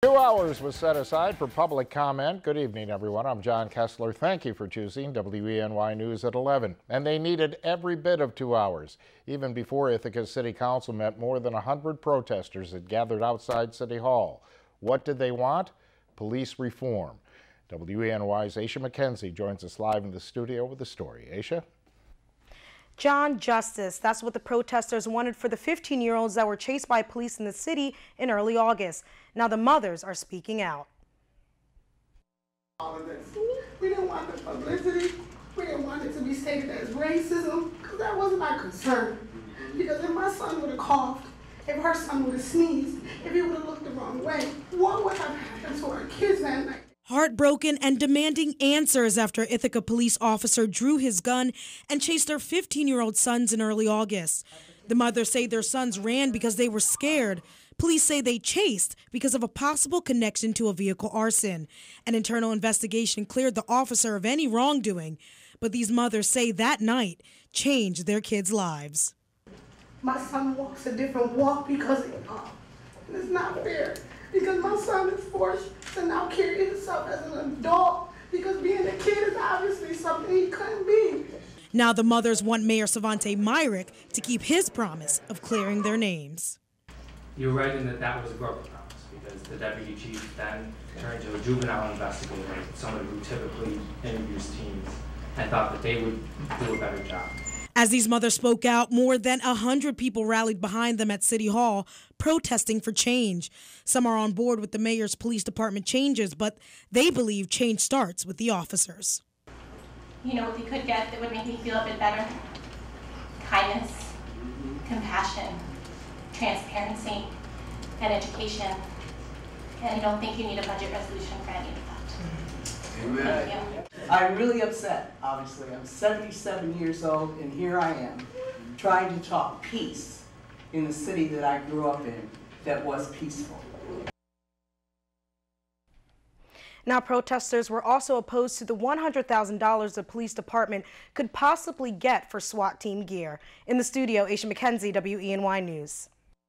2 hours was set aside for public comment. Good evening, everyone. I'm John Kessler. Thank you for choosing WENY News at 11. And they needed every bit of 2 hours. Even before Ithaca City Council met, more than 100 protesters had gathered outside City Hall. What did they want? Police reform. WENY's Asha McKenzie joins us live in the studio with the story. Asha? John, justice. That's what the protesters wanted for the 15-year-olds that were chased by police in the city in early August. Now the mothers are speaking out. All of this. We didn't want the publicity. We didn't want it to be stated as racism, because that wasn't our concern. Because if my son would have coughed, if her son would have sneezed, if he would have looked the wrong way, what would have happened to our kids that night? Heartbroken and demanding answers after Ithaca police officer drew his gun and chased their 15-year-old sons in early August. The mothers say their sons ran because they were scared. Police say they chased because of a possible connection to a vehicle arson. An internal investigation cleared the officer of any wrongdoing, but these mothers say that night changed their kids' lives. My son walks a different walk because of it. And it's not fair. Because my son is forced to now carry himself as an adult, because being a kid is obviously something he couldn't be. Now the mothers want Mayor Savante Myrick to keep his promise of clearing their names. You're right in that that was a broken promise, because the deputy chief then turned to a juvenile investigator, someone who typically interviews teens, and thought that they would do a better job. As these mothers spoke out, more than 100 people rallied behind them at City Hall, protesting for change. Some are on board with the mayor's police department changes, but they believe change starts with the officers. You know what we could get that would make me feel a bit better? Kindness, compassion, transparency, and education. And I don't think you need a budget resolution for any of that. Amen. Thank you. I'm really upset, obviously. I'm 77 years old, and here I am trying to talk peace in the city that I grew up in that was peaceful. Now, protesters were also opposed to the $100,000 the police department could possibly get for SWAT team gear. In the studio, Asha McKenzie, WENY News.